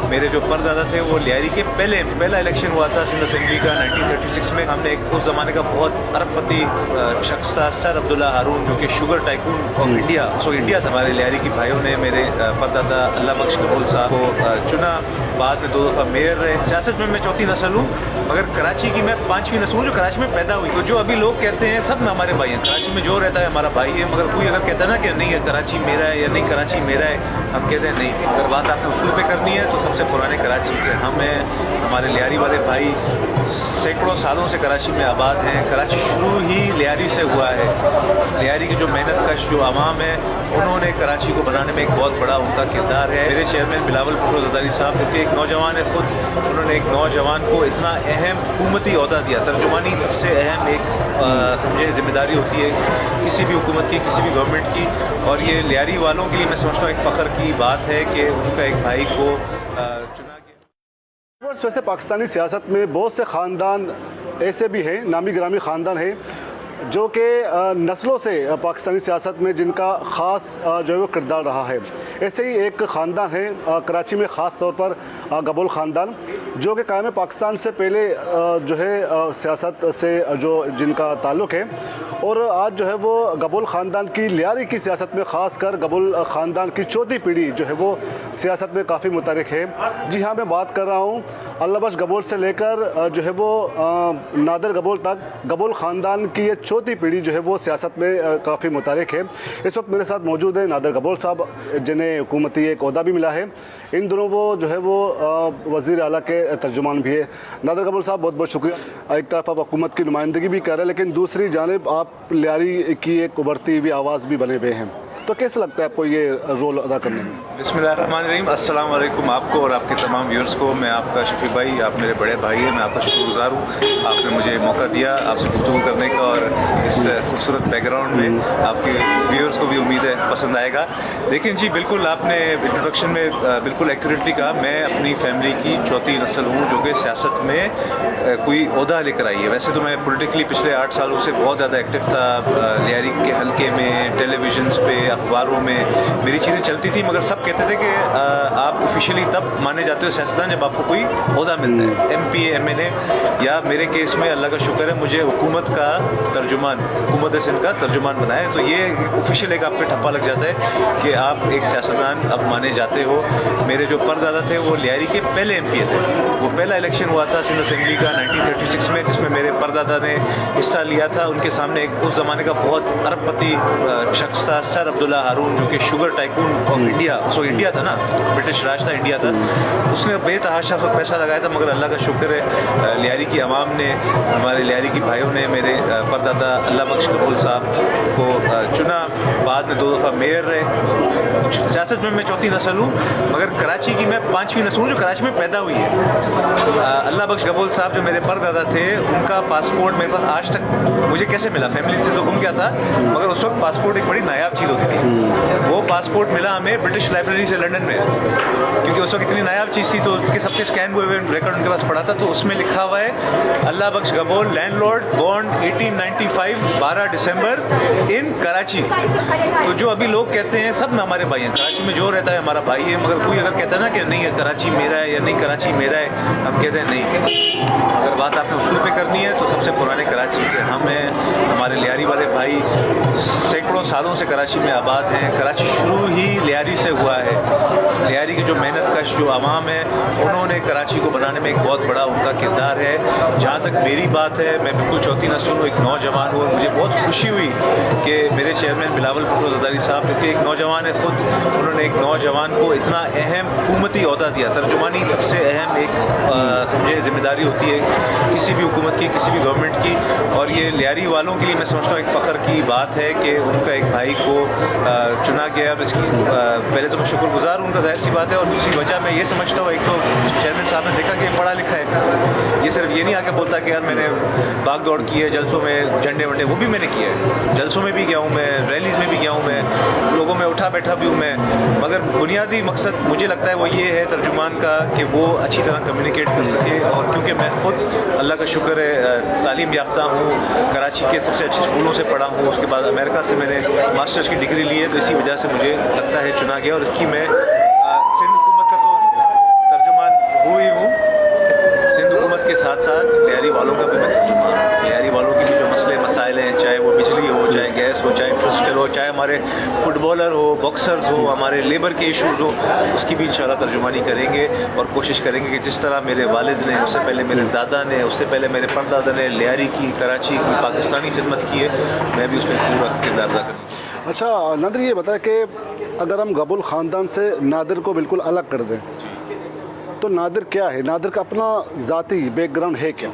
मेरे जो परदादा थे वो लियारी के पहला इलेक्शन हुआ था सिंध असेंबली का 1936 में। हमने एक उस ज़माने का बहुत अरबपति शख्स था सर अब्दुल्ला हारून, जो कि शुगर टाइकून ऑफ इंडिया था। हमारे लियारी की भाइयों ने मेरे परदादा अल्लाह बख्श कबूल साहब को चुना, बाद में 2 दफ़ा मेयर रहे। सियासत में मैं चौथी नस्ल हूँ, मगर कराची की मैं 5वीं नस्ल हूँ जो कराची में पैदा हुई। तो जो अभी लोग कहते हैं सब में हमारे भाई हैं, कराची में जो रहता है हमारा भाई है, मगर कोई अगर कहता है ना कि नहीं है कराची मेरा है या नहीं कराची मेरा है, हम कहते हैं नहीं। अगर बात आपने उसूल पे करनी है तो सबसे पुराने कराची के हम हैं। हमारे लियारी वाले भाई सैकड़ों सालों से कराची में आबाद हैं। कराची शुरू ही लियारी से हुआ है। लियारी की जो मेहनत कश जो आवाम है, उन्होंने कराची को बनाने में एक बहुत बड़ा उनका किरदार है। मेरे चेयरमैन बिलावल भुट्टो ज़रदारी साहब, जो कि एक नौजवान है खुद, उन्होंने एक नौजवान को इतना अहम हुकूमती ओहदा दिया। तर्जुमानी सबसे अहम एक समझे जिम्मेदारी होती है किसी भी हुकूमत की, किसी भी गवर्नमेंट की, और ये लियारी वालों के लिए मैं समझता हूँ एक फ़ख्र की बात है कि उनका एक भाई को चुना गया। वैसे पाकिस्तानी सियासत में बहुत से ख़ानदान ऐसे भी हैं, नामी गिरामी ख़ानदान हैं, जो कि नस्लों से पाकिस्तानी सियासत में जिनका ख़ास जो है वो किरदार रहा है। ऐसे ही एक ख़ानदान है कराची में ख़ास तौर पर गबोल ख़ानदान, जो कि क़याम पाकिस्तान से पहले जो है सियासत से जो जिनका ताल्लुक़ है, और आज जो है वो गबोल ख़ानदान की लियारी की सियासत में ख़ास कर गबोल ख़ानदान की चौथी पीढ़ी जो है वो सियासत में काफ़ी मुतहरिक है। जी हाँ, मैं बात कर रहा हूँ अल्लाह बख्श गबोल से लेकर जो है वो नादर गबोल तक गबोल ख़ानदान की ये चौथी पीढ़ी जो है वो सियासत में काफ़ी मुतहरिक है। इस वक्त मेरे साथ मौजूद है नादर गबोल साहब, जिन्हें हुकूमती एक ओहदा भी मिला है। इन दोनों वो जो है वो वज़ीर आला के तर्जुमान भी है। नादर गबोल साहब, बहुत बहुत शुक्रिया। एक तरफ आप हुकूमत की नुमाइंदगी भी कर रहे हैं, लेकिन दूसरी जानिब आप लियारी की एक उभरती हुई आवाज़ भी बने हुए हैं, तो कैसा लगता है आपको ये रोल अदा करने में? बिस्मिल्लाहिर्रहमानिर्रहीम, अस्सलाम वालेकुम आपको और आपके तमाम व्यूअर्स को। मैं आपका शफीक भाई, आप मेरे बड़े भाई हैं, मैं आपका शुक्रगुजार हूँ। आपने मुझे मौका दिया आपसे गुफ्तगू करने का, और इस खूबसूरत बैकग्राउंड में आपके व्यूअर्स को भी उम्मीद है पसंद आएगा। लेकिन जी बिल्कुल, आपने इंट्रोडक्शन में बिल्कुल एक्यूरेटली कहा। मैं अपनी फैमिली की चौथी नस्ल हूँ जो कि सियासत में कोई ओहदा लेकर आई है। वैसे तो मैं पॉलिटिकली पिछले 8 सालों से बहुत ज़्यादा एक्टिव था। लियारी के हल्के में, टेलीविजन पे, अखबारों में मेरी चीज़ें चलती थी, मगर सब कहते थे कि आप ऑफिशियली तब माने जाते हो सियासतदान जब आपको कोई ओहदा मिलता है, MP, MNA, या मेरे केस में अल्लाह का शुक्र है मुझे हुकूमत का तर्जुमान, हुकूमत सिंध का तर्जुमान बनाया। तो ये ऑफिशियल एक आप पे ठप्पा लग जाता है कि आप एक सियासतदान अब माने जाते हो। मेरे जो परदादा थे वो लियारी के पहले MP थे। वो पहला इलेक्शन हुआ था सिंध असेंबली का 1936 में, जिसमें मेरे परदादा ने हिस्सा लिया था। उनके सामने एक उस ज़माने का बहुत अरबपति शख्स था सर अब्दुल्ला हारून, जो कि sugar tycoon of India, so India था ना, ब्रिटिश राज था, इंडिया था। उसने बेतहाशा सब पैसा लगाया था, मगर अल्लाह का शुक्र है लियारी की आवाम ने, हमारे लियारी की भाइयों ने मेरे परदादा अल्लाह बख्श कबूल साहब को चुना, बाद में 2 दफ़ा मेयर रहे। सियासत में मैं चौथी नस्ल हूँ, मगर कराची की मैं 5वीं नस्ल हूँ जो कराची में पैदा हुई है। अल्लाह बख्श कबूल साहब जो मेरे परदादा थे, उनका पासपोर्ट मेरे पास आज तक मुझे कैसे मिला, फैमिली से तो गुम गया था, मगर उस वक्त पासपोर्ट एक बड़ी नायाब चीज़ होती थी। वो पासपोर्ट मिला हमें ब्रिटिश लाइब्रेरी से लंदन में, क्योंकि उस वक्त इतनी नायाब चीज़ थी, तो उनके सबके स्कैन हुए हुए रिकॉर्ड उनके पास पड़ा था। तो उसमें लिखा हुआ है अल्लाह बख्श गबोल, लैंडलॉर्ड, बॉर्न 1895, 12 दिसंबर इन कराची। तो जो अभी लोग कहते हैं सब में हमारे भाई हैं, कराची में जो रहता है हमारा भाई है, मगर कोई अगर कहता है ना कि नहीं है कराची मेरा है या नहीं कराची मेरा है, हम कहते हैं नहीं। अगर बात आपने उसूल पे करनी है तो सबसे पुराने कराची के हम हैं। हमारे लियारी वाले भाई सैकड़ों सालों से कराची में आबाद हैं। कराची शुरू ही लियारी से हुआ है। लियारी की जो मेहनत कश जो आवाम है, उन्होंने कराची को बनाने में एक बहुत बड़ा उनका किरदार है। जहाँ तक मेरी बात है, मैं बिल्कुल चौथी नस्ल हूँ, एक नौजवान हूँ, और मुझे बहुत खुशी हुई कि मेरे चेयरमैन बिलावल भुट्टो ज़रदारी साहब, जो कि एक नौजवान है खुद, उन्होंने एक नौजवान को इतना अहम हुकूमती ओहदा दिया। तर्जुमानी सबसे अहम एक समझे जिम्मेदारी होती है किसी भी हुकूमत की, किसी भी गवर्नमेंट की, और ये लियारी वालों के लिए मैं समझता हूँ एक फ़ख्र की बात है कि उनका एक भाई को चुना गया। अब इसकी पहले तो मैं शुक्रगुजार हूँ उनका, जाहिर सी बात है, और दूसरी वजह मैं ये समझता हूँ, एक तो चेयरमैन साहब ने देखा कि पढ़ा लिखा है, ये सिर्फ ये नहीं आके बोलता कि यार मैंने भाग दौड़ की है, जलसों में झंडे वंडे, वो भी मैंने किया है, जलसों में भी गया हूँ मैं, रैलीज़ में भी गया हूँ मैं, लोगों में उठा बैठा भी हूँ मैं, मगर बुनियादी मकसद मुझे लगता है वो ये है तर्जुमान का कि वो अच्छी तरह कम्युनिकेट कर सके। और क्योंकि मैं खुद अल्लाह का शुक्र है तालीम याफ्ता हूँ, कराची के सबसे अच्छे स्कूलों से पढ़ा हूँ, उसके बाद अमेरिका से मैंने मास्टर्स की डिग्री ली है, तो इसी वजह से मुझे लगता है चुना गया। और इसकी मैं सिंध हुकूमत का तो तर्जुमान کینسرز ہو, ہمارے لیبر کے ایشوز ہو, اس کی بھی انشاءاللہ ترجمانی کریں گے اور کوشش کریں گے کہ جس طرح میرے والد نے, اس سے پہلے میرے دادا نے, اس سے پہلے میرے پردادا نے لیاری کی, کراچی کی, پاکستانی خدمت کی ہے, میں بھی اس میں پورا کردار ادا کروں. اچھا نادر, یہ بتائیں کہ اگر ہم غبول خاندان سے نادر کو بالکل الگ کر دیں تو نادر کیا ہے, نادر کا اپنا ذاتی بیک گراؤنڈ ہے کیا؟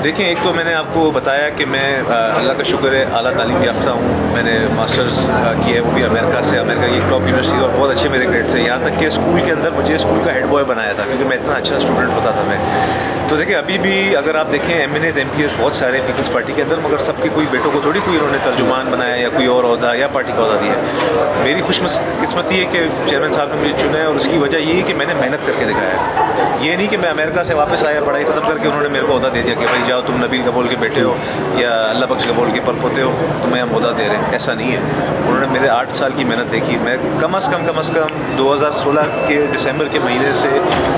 دیکھیں, ایک تو میں نے آپ کو بتایا کہ میں اللہ کا شکر ہے اعلیٰ تعلیم یافتہ ہوں. میں نے ماسٹرز کیا ہے, وہ بھی امریکہ سے, امریکہ کی ایک ٹاپ یونیورسٹی, اور بہت اچھے میرے گریڈ سے, یہاں تک کہ اسکول کے اندر مجھے اسکول کا ہیڈ بوائے بنایا تھا کیونکہ میں اتنا اچھا اسٹوڈنٹ ہوتا تھا میں. تو دیکھیں ابھی بھی اگر آپ دیکھیں MNAs MPs بہت سارے پیپلز پارٹی کے اندر, مگر سب کے کوئی بیٹوں کو تھوڑی کوئی انہوں نے ترجمان بنایا یا کوئی اور عہدہ یا پارٹی کا عہدہ دیا. میری خوش قسمتی ہے کہ چیئرمین صاحب نے مجھے چنا ہے, اور اس کی وجہ یہ ہے کہ میں نے محنت کر کے دکھایا ہے. یہ نہیں کہ میں امریکہ سے واپس آیا, پڑھائی ختم کر کے انہوں نے میرے کو عہدہ دے دیا کہ بھائی جاؤ تم نبیل غبول کے بیٹے ہو یا اللہ بخش غبول کے پر پوتے ہو, تمہیں ہم عہدہ دے رہے ہیں. ایسا نہیں ہے. انہوں نے میرے 8 سال کی محنت دیکھی. میں کم از کم 2016 کے دسمبر کے مہینے سے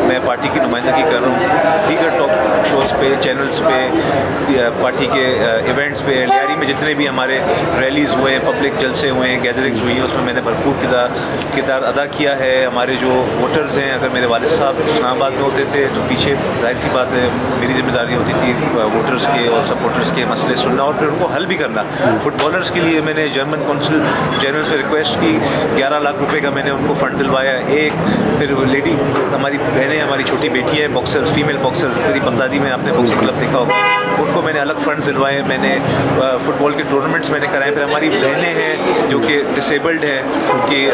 میں پارٹی کی نمائندگی کر رہا ہوں, دیگر ٹاک شوز پہ, چینلز پہ, پارٹی کے ایونٹس پہ. لیاری میں جتنے بھی ہمارے ریلیز ہوئے, پبلک جلسے ہوئے, گیدرنگز ہوئی ہیں, اس میں میں نے بھرپور کردار ادا کیا ہے. ہمارے جو ووٹرز ہیں, اگر میرے والد صاحب اسلام آباد میں ہوتے تھے تو پیچھے ظاہر سی بات ہے میری ذمہ داری ہوتی تھی ووٹرز کے اور سپورٹرز کے مسئلے سننا اور پھر ان کو حل بھی کرنا. فٹ بالرز کے لیے میں نے جرمن کونسل جنرل سے ریکویسٹ کی, 11 لاکھ روپے کا میں نے ان کو فنڈ دلوایا. ایک پھر لیڈی ہماری بہنیں, ہماری چھوٹی بیٹی ہے باکسر, فیمیل باکسر, میری بغدادی میں آپ نے باکسنگ کلب دیکھا ہوگا, ان کو میں نے الگ فنڈ دلوائے. میں نے فٹ بال کے ٹورنامنٹس میں نے کرائے. پھر ہماری بہنیں ہیں جو کہ ڈسیبلڈ ہیں, ان کی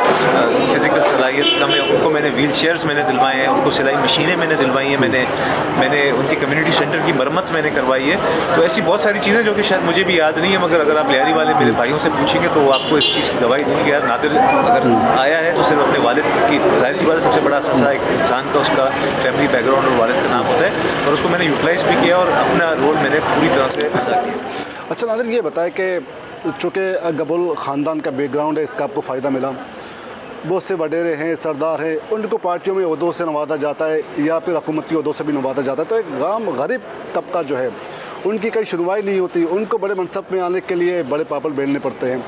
فزیکل صلاحیت کم ہے, ان کو میں نے ویل چیئرز میں نے دلوائے ہیں, ان کو سلائی مشینیں میں نے دلوائی ہیں. میں نے ان کی کمیونٹی سینٹر کی مرمت میں نے کروائی ہے. تو ایسی بہت ساری چیزیں جو کہ شاید مجھے بھی یاد نہیں ہے, مگر اگر آپ لیاری والے میرے بھائیوں سے پوچھیں گے تو وہ آپ کو اس چیز کی گواہی دیں گے. یار نادر اگر آیا ہے تو صرف اپنے والد کی, ظاہر سی بات ہے سب سے بڑا اثاثہ ایک انسان کا اس کا فیملی بیک گراؤنڈ اور والد کا نام ہوتا ہے, اور اس کو میں نے یوٹیلائز بھی کیا اور اپنا رول میں نے پوری طرح سے ادا کیا. اچھا نادر, یہ بتائیں کہ چونکہ غبول خاندان کا بیک گراؤنڈ ہے, اس کا آپ کو فائدہ ملا. بہت سے وڈیرے ہیں, سردار ہیں, ان کو پارٹیوں میں عہدوں سے نوازا جاتا ہے یا پھر حکومتی عہدوں سے بھی نوازا جاتا ہے. تو ایک عام غریب طبقہ جو ہے ان کی کئی سنوائی نہیں ہوتی, ان کو بڑے منصب میں آنے کے لیے بڑے پاپڑ بیلنے پڑتے ہیں.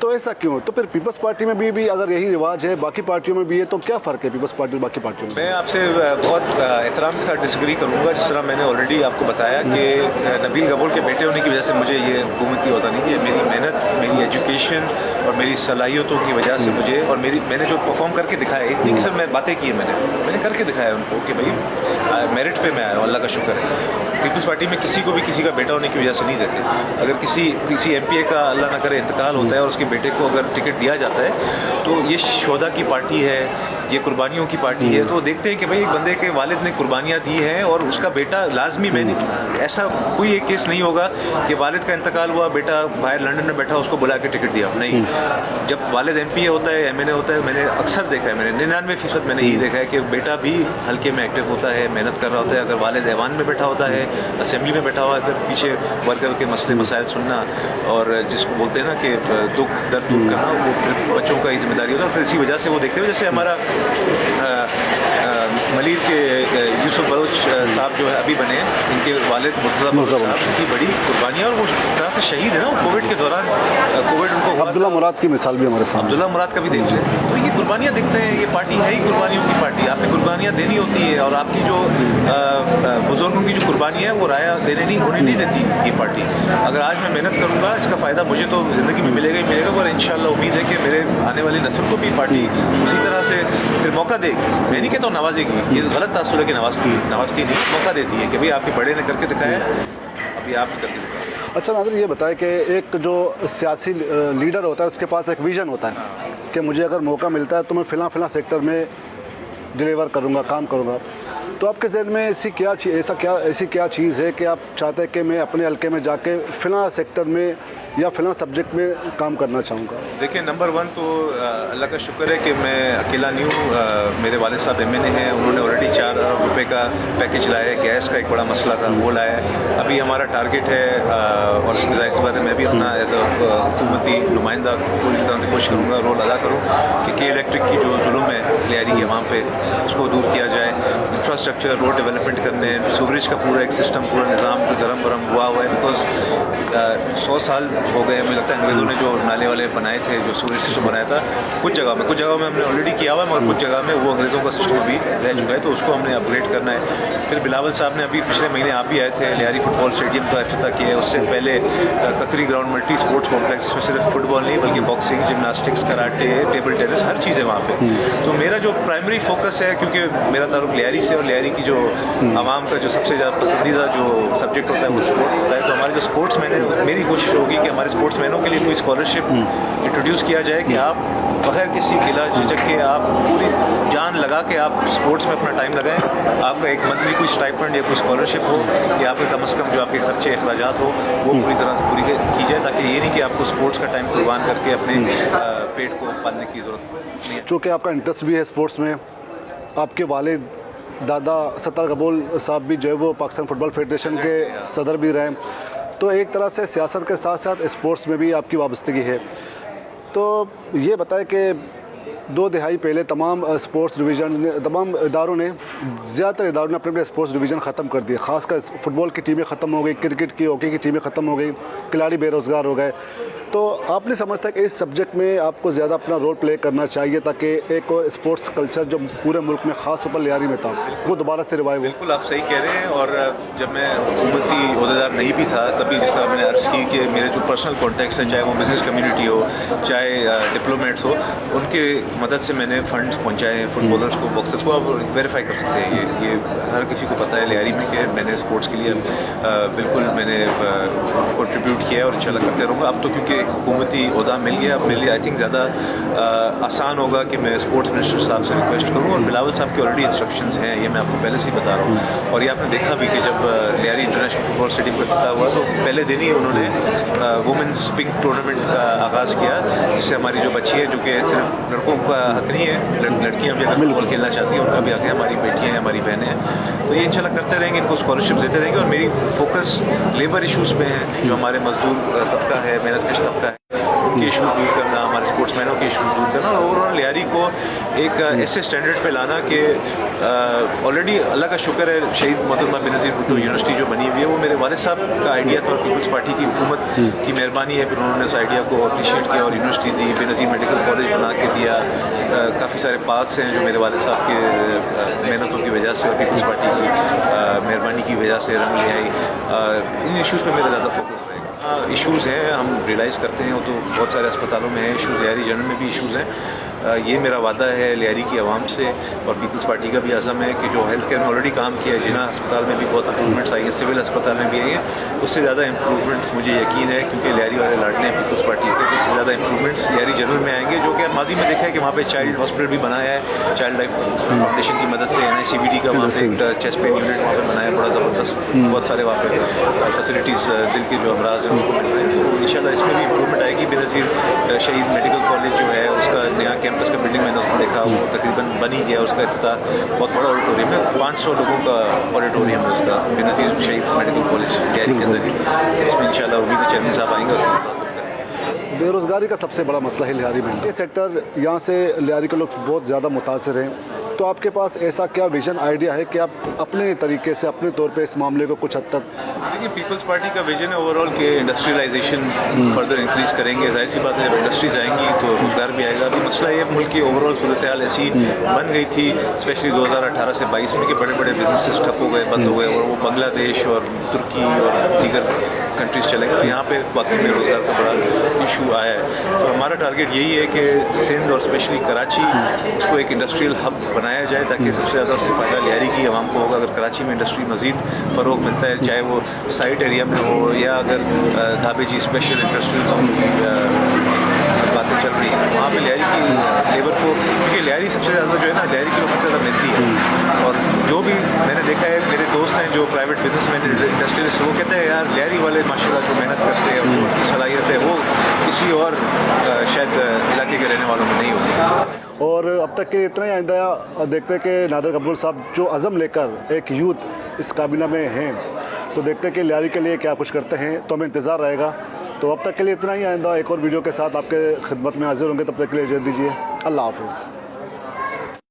تو ایسا کیوں؟ تو پھر پیپلز پارٹی میں بھی اگر یہی رواج ہے, باقی پارٹیوں میں بھی ہے, تو کیا فرق ہے پیپلز پارٹی اور باقی پارٹیوں میں؟ میں آپ سے بہت احترام کے ساتھ ڈسگری کروں گا. جس طرح میں نے آلریڈی آپ کو بتایا کہ نبیل غبول کے بیٹے ہونے کی وجہ سے مجھے یہ حکومتی عہدہ نہیں ہے. میری محنت, میری ایجوکیشن اور میری صلاحیتوں کی وجہ سے مجھے, اور میں نے جو پرفارم کر کے دکھایا, ایک نہیں کہ سر میں باتیں کی ہیں, میں نے کر کے دکھایا ان کو کہ بھائی میرٹ پہ میں آیا ہوں, اللہ کا شکر ہے. پیپلز پارٹی میں کسی کو بھی کسی کا بیٹا ہونے کی وجہ سے نہیں دیتے. اگر کسی ایم پی اے کا اللہ نہ کرے انتقال ہوتا ہے اور اس کے بیٹے کو اگر ٹکٹ دیا جاتا ہے تو یہ شہداء کی پارٹی ہے, یہ قربانیوں کی پارٹی ہے. تو دیکھتے ہیں کہ بھائی ایک بندے کے والد نے قربانیاں دی ہیں اور اس کا بیٹا لازمی, میں نہیں, ایسا کوئی ایک کیس نہیں ہوگا کہ والد کا انتقال ہوا, بیٹا باہر لنڈن میں بیٹھا, اس کو بلا کے ٹکٹ دیا. نہیں, جب والد ایم پی اے ہوتا ہے, ایم این اے ہوتا ہے, میں نے اکثر دیکھا ہے, میں نے 99% میں نے یہی دیکھا ہے کہ بیٹا بھی حلقے میں ایکٹیو ہوتا ہے, محنت کر رہا ہوتا ہے. اگر والد ایوان میں بیٹھا ہوتا ہے, اسمبلی میں بیٹھا ہوا ہے, اگر پیچھے ورکر کے مسئلے مسائل سننا اور جس کو بولتے ہیں نا کہ دکھ درد دور کرنا, وہ بچوں کا ہی ذمہ داری ہوتا ہے. پھر اسی وجہ سے وہ دیکھتے ہوئے, جیسے ہمارا ملیر کے یوسف بلوچ صاحب جو ہے ابھی بنے ہیں, ان کے والد مرتضیٰ بلوچ صاحب, ان کی بڑی قربانیاں, اور وہ طرح سے شہید ہے نا کووڈ کے دوران. کووڈ ان کو عبداللہ مراد کی مثال بھی ہمارے سامنے, عبداللہ مراد کا بھی دیکھ لیں. تو یہ قربانیاں دکھتے ہیں, یہ پارٹی ہے ہی قربانیوں کی پارٹی. آپ نے قربانیاں دینی ہوتی ہے, اور آپ کی جو بزرگوں کی جو قربانی ہے وہ رایا انہیں نہیں دیتی یہ پارٹی. اگر آج میں محنت کروں گا, اس کا فائدہ مجھے تو زندگی میں ملے گا ہی ملے گا, اور انشاءاللہ امید ہے کہ میرے آنے والی نسل کو بھی پارٹی اسی طرح سے پھر موقع دے گی. میں نہیں کہتا ہوں نوازے گی, یہ غلط تاثر ہے کہ نوازتی نہیں, موقع دیتی ہے کہ بھئی آپ کے بڑے نے کر کے دکھایا, ابھی آپ بھی کر کے دکھایا. اچھا نادر, یہ بتائیں کہ ایک جو سیاسی لیڈر ہوتا ہے اس کے پاس ایک ویژن ہوتا ہے کہ مجھے اگر موقع ملتا ہے تو میں فلاں سیکٹر میں ڈیلیور کروں گا, کام کروں گا. تو آپ کے ذہن میں ایسی کیا چیز ہے کہ آپ چاہتے ہیں کہ میں اپنے حلقے میں جا کے فلاں سیکٹر میں یا فلاں سبجیکٹ میں کام کرنا چاہوں گا؟ دیکھیں, نمبر 1 تو اللہ کا شکر ہے کہ میں اکیلا نہیں ہوں. میرے والد صاحب ایم این اے ہیں, انہوں نے آلریڈی 4 ارب روپے کا پیکیج لایا ہے. گیس کا ایک بڑا مسئلہ تھا, وہ لایا ہے. ابھی ہمارا ٹارگیٹ ہے, اور اس میں ظاہر سی بات ہے میں بھی اپنا ایز اے حکومتی نمائندہ پوری طرح سے کوشش کروں گا, رول ادا کروں کہ الیکٹرک کی جو ظلم ہے لیاری کے وہاں پہ, اس کو دور کیا جائے. इंफ्रास्ट्रक्चर, रोड डेवलपमेंट करने, सीवरेज का पूरा एक सिस्टम, पूरा निज़ाम जो धर्म भरम हुआ हुआ है। बिकॉज 100 साल हो गए हमें लगता है अंग्रेज़ों ने जो नाले वाले बनाए थे, जो सीवरेज सिस्टम बनाया था, कुछ जगह में हमने ऑलरेडी किया हुआ है, मगर कुछ जगह में वो अंग्रेज़ों का सिस्टम अभी रह चुका है, तो उसको हमने अपग्रेड करना है। फिर बिलावल साहब ने अभी पिछले महीने आप भी आए थे, लियारी फुटबॉल स्टेडियम का इफ्तिताह किया है। उससे पहले ककरी ग्राउंड मल्टी स्पोर्ट्स कॉम्प्लेक्स, जिसमें सिर्फ फुटबॉल नहीं बल्कि boxing, gymnastics, karate, table tennis, हर चीज़ है वहाँ पे। तो मेरा जो प्राइमरी फोकस है, क्योंकि मेरा ताल्लुक लियारी से, और लियारी की जो आवाम का जो सबसे ज़्यादा पसंदीदा जो सब्जेक्ट होता है वो स्पोर्ट्स होता है, तो हमारे जो स्पोर्ट्स मैन है, मेरी कोशिश होगी कि हमारे स्पोर्ट्स मैनों के लिए कोई स्कॉलरशिप इंट्रोड्यूस किया जाए कि आप बगैर किसी गिला झिझक के, आप पूरी जान लगा के आप स्पोर्ट्स में अपना टाइम लगाएं। आपका एक मंथली कोई स्टाइपेंड या कोई स्कॉलरशिप हो, या आपके कम से कम जो आपके खर्चे अखराजात हो वो पूरी तरह से पूरी की जाए, ताकि ये नहीं कि आपको स्पोर्ट्स का टाइम कुर्बान करके अपने पेट को पालने की ज़रूरत नहीं है। चूँकि आपका इंटरेस्ट भी है स्पोर्ट्स में, आपके वालिद दादा सत्तार कबूल साहब भी जो है वो पाकिस्तान फुटबॉल फेडरेशन के सदर भी रहे, तो एक तरह से सियासत के साथ साथ स्पोर्ट्स में भी आपकी वाबस्तगी है। तो ये बताएं कि 2 दहाई पहले तमाम स्पोर्ट्स डिवीज़न ने, तमाम इदारों ने, ज़्यादातर इदारों ने अपने अपने स्पोर्ट्स डिवीज़न ख़त्म कर दिए। ख़ासकर फुटबॉल की टीमें ख़त्म हो गई, क्रिकेट की, हॉकी की टीमें ख़त्म हो गई, खिलाड़ी बेरोज़गार हो गए। तो आप नहीं समझता कि इस सब्जेक्ट में आपको ज़्यादा अपना रोल प्ले करना चाहिए, ताकि एक और स्पोर्ट्स कल्चर जो पूरे मुल्क में ख़ास तौर पर लियारी में था वो दोबारा से रिवाइव हो? बिल्कुल आप सही कह रहे हैं। और जब मैं हुकूमती ओहदेदार नहीं भी था, तभी जिस तरह मैंने अर्ज़ की कि मेरे जो पर्सनल कॉन्टेक्ट्स हैं, चाहे वो बिज़नेस कम्युनिटी हो, चाहे डिप्लोमेट्स हो, उनके मदद से मैंने फंड्स पहुँचाए हैं फुटबॉलर्स को, बॉक्सर्स को। आप वेरीफाई कर सकते हैं, ये हर किसी को पता है लियारी में कि मैंने स्पोर्ट्स के लिए बिल्कुल मैंने कंट्रीब्यूट किया है और इंशाल्लाह करते रहूँगा। अब तो क्योंकि हुकूमती ओहदा मिल गया, अब मेरे लिए आई थिंक ज़्यादा आसान होगा कि मैं स्पोर्ट्स मिनिस्टर साहब से रिक्वेस्ट करूँ। और बिलावल साहब की ऑलरेडी इंस्ट्रक्शंस हैं, ये मैं आपको पहले से ही बता रहा हूँ। और ये आपने देखा भी कि जब लियारी इंटरनेशनल फुटबॉल स्टेडियम का इफ्तिताह हुआ, तो पहले दिन ही उन्होंने वुमेंस पिंक टूर्नामेंट का आगाज़ किया, जिससे हमारी जो बच्ची है, जो कि सिर्फ लड़कों का हक नहीं है, लड़कियाँ भी अगर फुटबॉल खेलना चाहती हैं उनका भी हक है, हमारी बेटियाँ हैं, हमारी बहनें हैं। तो ये इंशाल्लाह करते रहेंगे, इनको स्कॉलरशिप देते रहेंगे। और मेरी फोकस लेबर इशूज़ पे है, जो हमारे मजदूर तबका है, मेहनत कश तबका है, उनके इशूज़ दूर करना, हमारे स्पोर्ट्समैनों के इशूज़ दूर करना, और ओवरऑल लियारी को एक ऐसे स्टैंडर्ड पे लाना कि ऑलरेडी अल्लाह का शुक्र है, शहीद मोहतरमा बेनज़ीर भुट्टो यूनिवर्सिटी जो बनी हुई है, वो मेरे वालिद साहब का आइडिया था और पीपल्स पार्टी की हुकूमत की मेहरबानी है। फिर उन्होंने उस आइडिया को अप्रिशिएट किया और यूनिवर्सिटी दी, बेनज़ीर मेडिकल कॉलेज बना के दिया। काफ़ी सारे पार्क्स हैं जो मेरे वालिद साहब के मेहनतों की वजह से और पीपल्स पार्टी की मेहरबानी की वजह से रंग ले आई। इन इशूज़ पर मेरा ज़्यादा फोकस रहेगा। इशूज़ हैं, हम रियलाइज़ करते हैं, वो तो बहुत सारे अस्पतालों में हैं इशूज़, लियारी जनरल में भी इशूज़ हैं। ये मेरा वादा है लियारी की आवाम से, और पीपल्स पार्टी का भी आज़म है कि जो हेल्थ केयर में ऑलरेडी काम किया है, जिना अस्पताल में भी बहुत इंप्रूवमेंट्स आई है, सिविल अस्पताल में भी आई हैं, उससे ज़्यादा इंप्रूवमेंट्स मुझे यकीन है, क्योंकि लियारी वाले लाडले हैं पीपल्स पार्टी के, उससे ज़्यादा इंप्रूवमेंट्स लियारी जनरल में आएंगे। जो कि माजी में देखा है कि वहाँ पे चाइल्ड हॉस्पिटल भी बनाया है, चाइल्ड लाइफ फाउंडेशन की मदद से, NICVD का वहाँ पे एक चेस्ट पेन यूनिट वहाँ पर बनाया, बड़ा ज़बरदस्त, बहुत सारे वहाँ पे फैसिलिटीज़ दिल के जो अमराज हैं उनको मिल रहे हैं। तो इंशाल्लाह इसमें भी इंप्रूवमेंट आएगी। बेनज़ीर शहीद मेडिकल कॉलेज जो है, उसका नया कैंपस का बिल्डिंग मैंने उसमें देखा, वो तकरीबन बन ही गया, उसका इफ्तिताह बहुत बड़ा ऑडिटोरियम है, 500 लोगों का ऑडिटोरियम है उसका, बेनज़ीर शहीद मेडिकल कॉलेज लियारी के अंदर ही। इसमें इंशाल्लाह उम्मीद है चेयरमैन साहब आएंगे उसमें। बेरोज़गारी का सबसे बड़ा मसला है लियारी में। ये सेक्टर, यहाँ से लियारी के लोग बहुत ज़्यादा मुतासिर हैं, तो आपके पास ऐसा क्या विजन आइडिया है कि आप अपने तरीके से, अपने तौर पे इस मामले को कुछ हद तक? देखिए, पीपल्स पार्टी का विजन है ओवरऑल कि इंडस्ट्रियलाइजेशन फर्दर इंक्रीज़ करेंगे। जाहिर सी बात है, जब इंडस्ट्रीज आएंगी तो रोज़गार भी आएगा। अभी मसला ये मुल्क की ओवरऑल सूरत हाल ऐसी बन गई थी, स्पेशली 2018 से 22 में, कि बड़े बड़े बिजनेस ठप हो गए, बंद हो गए, और वो बांग्लादेश और तुर्की और दीगर कंट्रीज़ चले गए। यहाँ पे वाकई में रोज़गार का बड़ा इशू आया है। तो हमारा टारगेट यही है कि सिंध और स्पेशली कराची, उसको एक इंडस्ट्रियल हब बनाया जाए, ताकि सबसे ज़्यादा उससे फ़ायदा लियारी की आवाम को होगा। अगर कराची में इंडस्ट्री मज़ीद फ़रोग़ मिलता है, चाहे वो साइट एरिया में हो, या अगर धाबे जी स्पेशल इंडस्ट्रियल जोन की बातें चल रही हैं, वहाँ पे लियारी की लेबर को, क्योंकि लियारी सबसे ज़्यादा जो है ना, लियारी की सबसे ज़्यादा मिलती है। और जो भी मैंने देखा है, मेरे दोस्त हैं जो प्राइवेट बिजनेसमैन इंडस्ट्रियलिस्ट, वो कहते हैं यार लियारी वाले माशाल्लाह जो मेहनत करते हैं, उनकी सलाहियत है, वो किसी और शायद इलाके के रहने वालों में नहीं होती। और अब तक के इतना ही आइंदा देखते हैं कि नादर कबूल साहब जो अज़म लेकर एक यूथ इस काबीना में हैं, तो देखते हैं कि लियारी के लिए क्या कुछ करते हैं, तो हमें इंतज़ार रहेगा। तो अब तक के लिए इतना ही, आइंदा एक और वीडियो के साथ आपके खिदमत में हाजिर होंगे, तब तक के लिए इजाज़त दीजिए। अल्लाह हाफ़िज़।